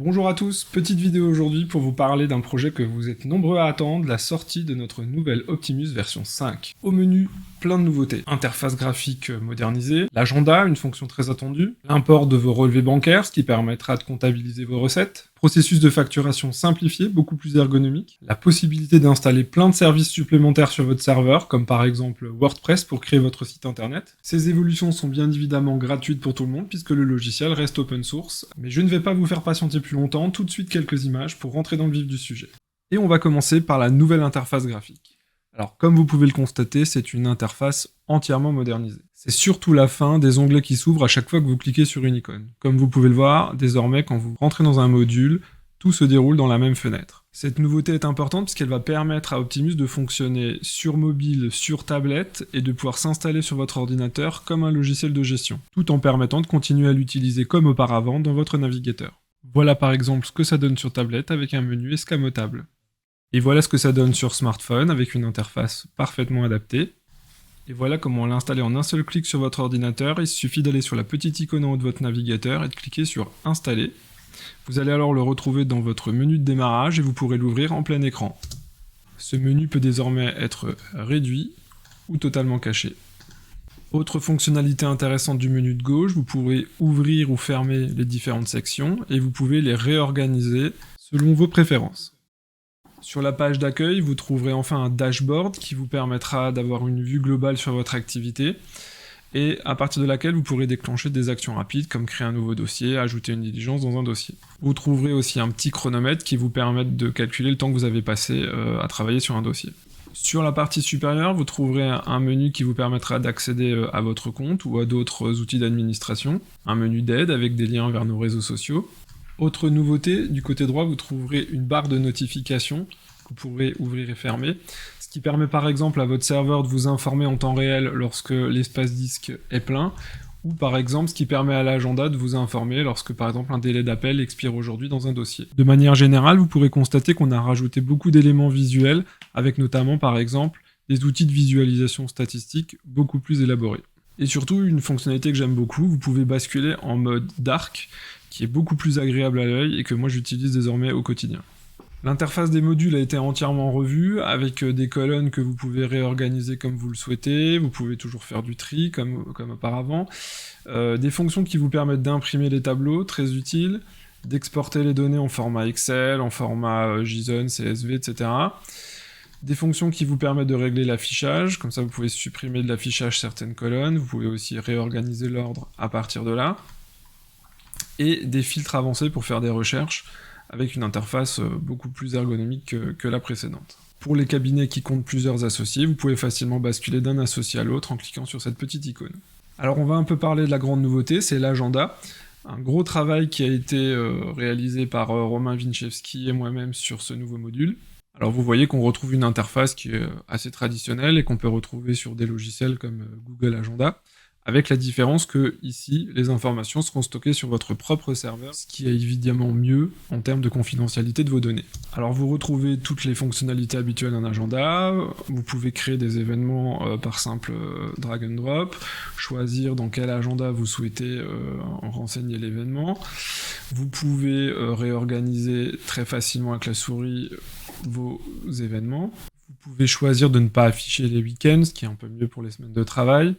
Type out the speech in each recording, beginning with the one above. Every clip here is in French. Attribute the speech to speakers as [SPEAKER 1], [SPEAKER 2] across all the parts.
[SPEAKER 1] Bonjour à tous, petite vidéo aujourd'hui pour vous parler d'un projet que vous êtes nombreux à attendre, la sortie de notre nouvelle Optimus version 5. Au menu, plein de nouveautés. Interface graphique modernisée, l'agenda, une fonction très attendue, l'import de vos relevés bancaires, ce qui permettra de comptabiliser vos recettes, processus de facturation simplifié, beaucoup plus ergonomique, la possibilité d'installer plein de services supplémentaires sur votre serveur, comme par exemple WordPress pour créer votre site internet. Ces évolutions sont bien évidemment gratuites pour tout le monde, puisque le logiciel reste open source, mais je ne vais pas vous faire patienter plus longtemps, tout de suite quelques images pour rentrer dans le vif du sujet. Et on va commencer par la nouvelle interface graphique. Alors comme vous pouvez le constater, c'est une interface entièrement modernisée. C'est surtout la fin des onglets qui s'ouvrent à chaque fois que vous cliquez sur une icône. Comme vous pouvez le voir, désormais quand vous rentrez dans un module, tout se déroule dans la même fenêtre. Cette nouveauté est importante puisqu'elle va permettre à Optimus de fonctionner sur mobile, sur tablette, et de pouvoir s'installer sur votre ordinateur comme un logiciel de gestion, tout en permettant de continuer à l'utiliser comme auparavant dans votre navigateur. Voilà par exemple ce que ça donne sur tablette avec un menu escamotable. Et voilà ce que ça donne sur smartphone avec une interface parfaitement adaptée. Et voilà comment l'installer en un seul clic sur votre ordinateur. Il suffit d'aller sur la petite icône en haut de votre navigateur et de cliquer sur Installer. Vous allez alors le retrouver dans votre menu de démarrage et vous pourrez l'ouvrir en plein écran. Ce menu peut désormais être réduit ou totalement caché. Autre fonctionnalité intéressante du menu de gauche, vous pourrez ouvrir ou fermer les différentes sections et vous pouvez les réorganiser selon vos préférences. Sur la page d'accueil, vous trouverez enfin un dashboard qui vous permettra d'avoir une vue globale sur votre activité et à partir de laquelle vous pourrez déclencher des actions rapides comme créer un nouveau dossier, ajouter une diligence dans un dossier. Vous trouverez aussi un petit chronomètre qui vous permet de calculer le temps que vous avez passé à travailler sur un dossier. Sur la partie supérieure, vous trouverez un menu qui vous permettra d'accéder à votre compte ou à d'autres outils d'administration, un menu d'aide avec des liens vers nos réseaux sociaux. Autre nouveauté, du côté droit, vous trouverez une barre de notification que vous pourrez ouvrir et fermer, ce qui permet par exemple à votre serveur de vous informer en temps réel lorsque l'espace disque est plein, ou par exemple ce qui permet à l'agenda de vous informer lorsque par exemple un délai d'appel expire aujourd'hui dans un dossier. De manière générale, vous pourrez constater qu'on a rajouté beaucoup d'éléments visuels, avec notamment par exemple des outils de visualisation statistique beaucoup plus élaborés. Et surtout, une fonctionnalité que j'aime beaucoup, vous pouvez basculer en mode dark, qui est beaucoup plus agréable à l'œil et que moi j'utilise désormais au quotidien. L'interface des modules a été entièrement revue, avec des colonnes que vous pouvez réorganiser comme vous le souhaitez, vous pouvez toujours faire du tri comme auparavant, des fonctions qui vous permettent d'imprimer les tableaux, très utiles, d'exporter les données en format Excel, en format JSON, CSV, etc. Des fonctions qui vous permettent de régler l'affichage, comme ça vous pouvez supprimer de l'affichage certaines colonnes, vous pouvez aussi réorganiser l'ordre à partir de là, et des filtres avancés pour faire des recherches, avec une interface beaucoup plus ergonomique que la précédente. Pour les cabinets qui comptent plusieurs associés, vous pouvez facilement basculer d'un associé à l'autre en cliquant sur cette petite icône. Alors on va un peu parler de la grande nouveauté, c'est l'agenda. Un gros travail qui a été réalisé par Romain Winchewski et moi-même sur ce nouveau module. Alors vous voyez qu'on retrouve une interface qui est assez traditionnelle et qu'on peut retrouver sur des logiciels comme Google Agenda, avec la différence que, ici, les informations seront stockées sur votre propre serveur, ce qui est évidemment mieux en termes de confidentialité de vos données. Alors vous retrouvez toutes les fonctionnalités habituelles d'un agenda, vous pouvez créer des événements par simple drag and drop, choisir dans quel agenda vous souhaitez renseigner l'événement, vous pouvez réorganiser très facilement avec la souris vos événements, vous pouvez choisir de ne pas afficher les week-ends, ce qui est un peu mieux pour les semaines de travail.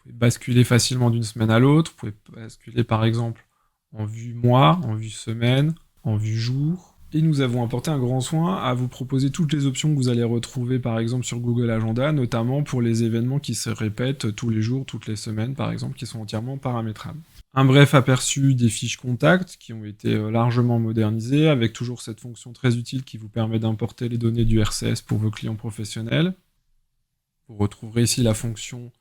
[SPEAKER 1] Vous pouvez basculer facilement d'une semaine à l'autre, vous pouvez basculer par exemple en vue mois, en vue semaine, en vue jour. Et nous avons apporté un grand soin à vous proposer toutes les options que vous allez retrouver par exemple sur Google Agenda, notamment pour les événements qui se répètent tous les jours, toutes les semaines par exemple, qui sont entièrement paramétrables. Un bref aperçu des fiches contacts qui ont été largement modernisées, avec toujours cette fonction très utile qui vous permet d'importer les données du RCS pour vos clients professionnels. Vous retrouverez ici la fonction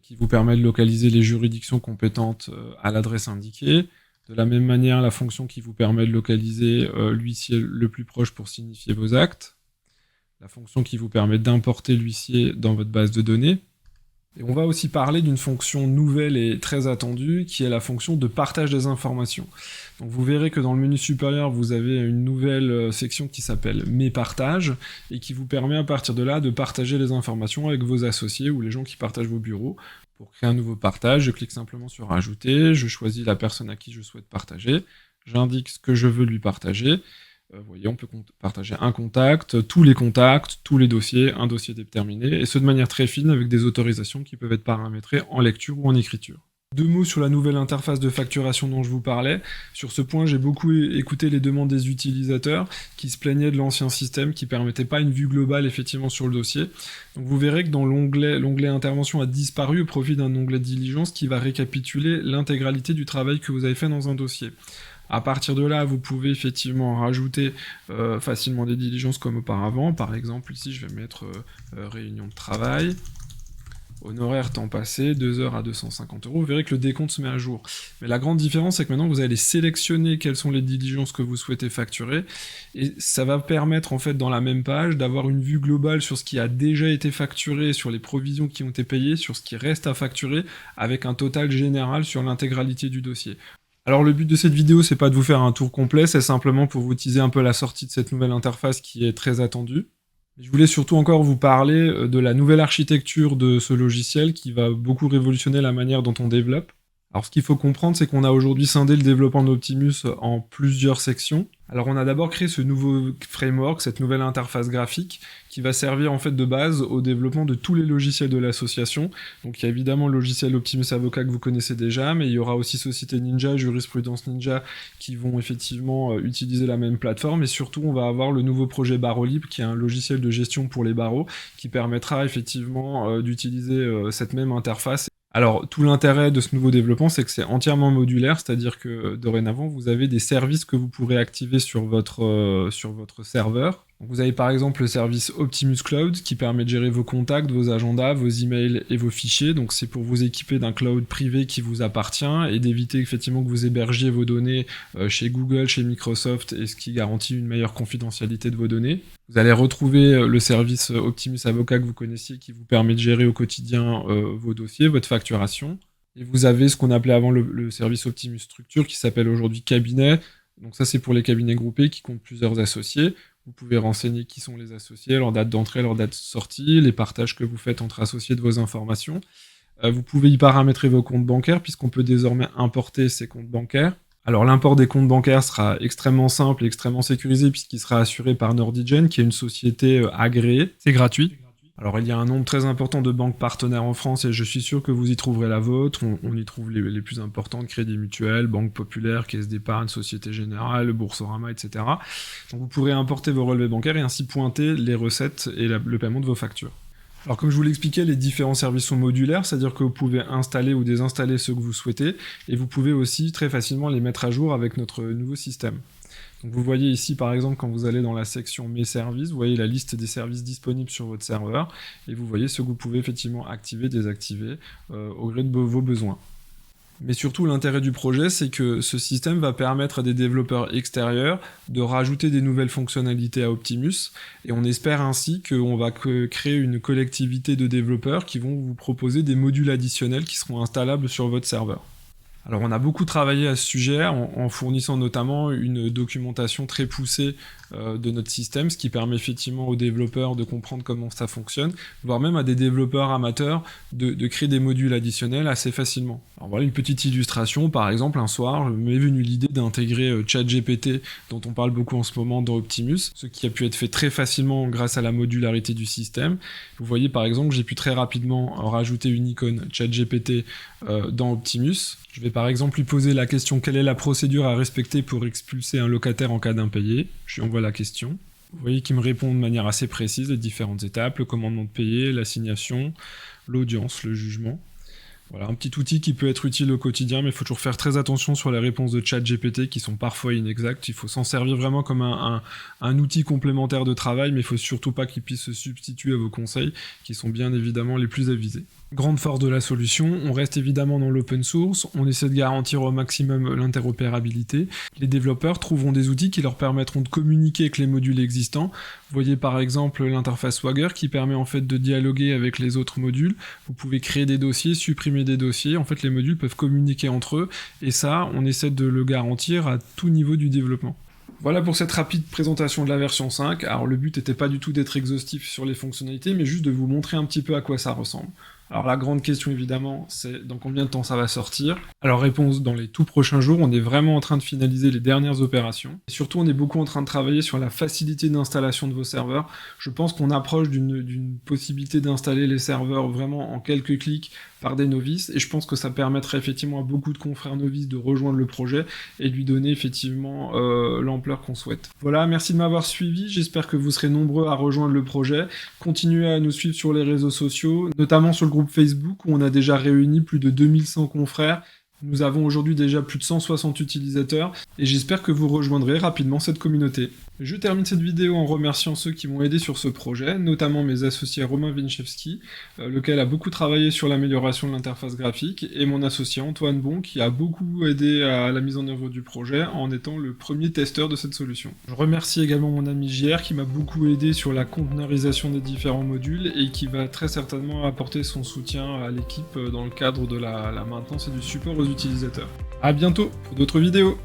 [SPEAKER 1] qui vous permet de localiser les juridictions compétentes à l'adresse indiquée. De la même manière, la fonction qui vous permet de localiser l'huissier le plus proche pour signifier vos actes. La fonction qui vous permet d'importer l'huissier dans votre base de données. Et on va aussi parler d'une fonction nouvelle et très attendue, qui est la fonction de partage des informations. Donc vous verrez que dans le menu supérieur, vous avez une nouvelle section qui s'appelle « Mes partages » et qui vous permet à partir de là de partager les informations avec vos associés ou les gens qui partagent vos bureaux. Pour créer un nouveau partage, je clique simplement sur « Ajouter », je choisis la personne à qui je souhaite partager, j'indique ce que je veux lui partager. Vous voyez, on peut partager un contact, tous les dossiers, un dossier déterminé, et ce de manière très fine avec des autorisations qui peuvent être paramétrées en lecture ou en écriture. 2 mots sur la nouvelle interface de facturation dont je vous parlais. Sur ce point, j'ai beaucoup écouté les demandes des utilisateurs qui se plaignaient de l'ancien système qui permettait pas une vue globale effectivement sur le dossier. Donc vous verrez que dans l'onglet intervention a disparu au profit d'un onglet diligence qui va récapituler l'intégralité du travail que vous avez fait dans un dossier. À partir de là, vous pouvez effectivement rajouter facilement des diligences comme auparavant. Par exemple, ici, je vais mettre réunion de travail. Honoraire temps passé, 2 heures à 250 €. Vous verrez que le décompte se met à jour. Mais la grande différence, c'est que maintenant, vous allez sélectionner quelles sont les diligences que vous souhaitez facturer. Et ça va permettre, en fait, dans la même page, d'avoir une vue globale sur ce qui a déjà été facturé, sur les provisions qui ont été payées, sur ce qui reste à facturer, avec un total général sur l'intégralité du dossier. Alors le but de cette vidéo, c'est pas de vous faire un tour complet, c'est simplement pour vous teaser un peu la sortie de cette nouvelle interface qui est très attendue. Je voulais surtout encore vous parler de la nouvelle architecture de ce logiciel qui va beaucoup révolutionner la manière dont on développe. Alors ce qu'il faut comprendre, c'est qu'on a aujourd'hui scindé le développement d'Optimus en plusieurs sections. Alors on a d'abord créé ce nouveau framework, cette nouvelle interface graphique, qui va servir en fait de base au développement de tous les logiciels de l'association. Donc il y a évidemment le logiciel Optimus Avocat que vous connaissez déjà, mais il y aura aussi Société Ninja, Jurisprudence Ninja, qui vont effectivement utiliser la même plateforme, et surtout on va avoir le nouveau projet Barreau-Libre, qui est un logiciel de gestion pour les barreaux, qui permettra effectivement d'utiliser cette même interface. Alors, tout l'intérêt de ce nouveau développement, c'est que c'est entièrement modulaire, c'est-à-dire que dorénavant, vous avez des services que vous pourrez activer sur votre serveur. Donc, vous avez par exemple le service Optimus Cloud qui permet de gérer vos contacts, vos agendas, vos emails et vos fichiers. Donc, c'est pour vous équiper d'un cloud privé qui vous appartient et d'éviter effectivement que vous hébergiez vos données chez Google, chez Microsoft, et ce qui garantit une meilleure confidentialité de vos données. Vous allez retrouver le service Optimus Avocat que vous connaissiez qui vous permet de gérer au quotidien vos dossiers, votre facturation. Et vous avez ce qu'on appelait avant le service Optimus Structure qui s'appelle aujourd'hui Cabinet. Donc ça, c'est pour les cabinets groupés qui comptent plusieurs associés. Vous pouvez renseigner qui sont les associés, leur date d'entrée, leur date de sortie, les partages que vous faites entre associés de vos informations. Vous pouvez y paramétrer vos comptes bancaires puisqu'on peut désormais importer ces comptes bancaires. Alors l'import des comptes bancaires sera extrêmement simple et extrêmement sécurisé puisqu'il sera assuré par Nordigen, qui est une société agréée. C'est gratuit. Alors il y a un nombre très important de banques partenaires en France et je suis sûr que vous y trouverez la vôtre. On y trouve les plus importantes, Crédit Mutuel, Banque Populaire, Caisse d'Épargne, Société Générale, Boursorama, etc. Donc vous pourrez importer vos relevés bancaires et ainsi pointer les recettes et le paiement de vos factures. Alors comme je vous l'expliquais, les différents services sont modulaires, c'est-à-dire que vous pouvez installer ou désinstaller ceux que vous souhaitez, et vous pouvez aussi très facilement les mettre à jour avec notre nouveau système. Donc vous voyez ici par exemple quand vous allez dans la section Mes services, vous voyez la liste des services disponibles sur votre serveur, et vous voyez ce que vous pouvez effectivement activer, désactiver au gré de vos besoins. Mais surtout, l'intérêt du projet, c'est que ce système va permettre à des développeurs extérieurs de rajouter des nouvelles fonctionnalités à Optimus, et on espère ainsi qu'on va créer une collectivité de développeurs qui vont vous proposer des modules additionnels qui seront installables sur votre serveur. Alors on a beaucoup travaillé à ce sujet en fournissant notamment une documentation très poussée de notre système, ce qui permet effectivement aux développeurs de comprendre comment ça fonctionne, voire même à des développeurs amateurs de créer des modules additionnels assez facilement. Alors voilà une petite illustration, par exemple un soir, m'est venue l'idée d'intégrer ChatGPT, dont on parle beaucoup en ce moment dans Optimus, ce qui a pu être fait très facilement grâce à la modularité du système. Vous voyez par exemple que j'ai pu très rapidement rajouter une icône ChatGPT dans Optimus. Je vais par exemple lui poser la question: quelle est la procédure à respecter pour expulser un locataire en cas d'impayé? Je lui envoie la question. Vous voyez qu'il me répond de manière assez précise les différentes étapes, le commandement de payer, l'assignation, l'audience, le jugement. Voilà, un petit outil qui peut être utile au quotidien, mais il faut toujours faire très attention sur les réponses de ChatGPT qui sont parfois inexactes. Il faut s'en servir vraiment comme un outil complémentaire de travail, mais il faut surtout pas qu'il puisse se substituer à vos conseils, qui sont bien évidemment les plus avisés. Grande force de la solution, on reste évidemment dans l'open source, on essaie de garantir au maximum l'interopérabilité. Les développeurs trouveront des outils qui leur permettront de communiquer avec les modules existants. Vous voyez par exemple l'interface Swagger qui permet en fait de dialoguer avec les autres modules. Vous pouvez créer des dossiers, supprimer des dossiers, en fait les modules peuvent communiquer entre eux, et ça on essaie de le garantir à tout niveau du développement. Voilà pour cette rapide présentation de la version 5. Alors le but n'était pas du tout d'être exhaustif sur les fonctionnalités, mais juste de vous montrer un petit peu à quoi ça ressemble. Alors la grande question évidemment, c'est dans combien de temps ça va sortir? Alors réponse, dans les tout prochains jours, on est vraiment en train de finaliser les dernières opérations. Et surtout, on est beaucoup en train de travailler sur la facilité d'installation de vos serveurs. Je pense qu'on approche d'une possibilité d'installer les serveurs vraiment en quelques clics par des novices, et je pense que ça permettrait effectivement à beaucoup de confrères novices de rejoindre le projet et de lui donner effectivement l'ampleur qu'on souhaite. Voilà, merci de m'avoir suivi, j'espère que vous serez nombreux à rejoindre le projet. Continuez à nous suivre sur les réseaux sociaux, notamment sur le groupe Facebook où on a déjà réuni plus de 2100 confrères. Nous avons aujourd'hui déjà plus de 160 utilisateurs, et j'espère que vous rejoindrez rapidement cette communauté. Je termine cette vidéo en remerciant ceux qui m'ont aidé sur ce projet, notamment mes associés Romain Winchewski, lequel a beaucoup travaillé sur l'amélioration de l'interface graphique, et mon associé Antoine Bon, qui a beaucoup aidé à la mise en œuvre du projet en étant le premier testeur de cette solution. Je remercie également mon ami JR qui m'a beaucoup aidé sur la conteneurisation des différents modules, et qui va très certainement apporter son soutien à l'équipe dans le cadre de la maintenance et du support aux utilisateurs. A bientôt pour d'autres vidéos.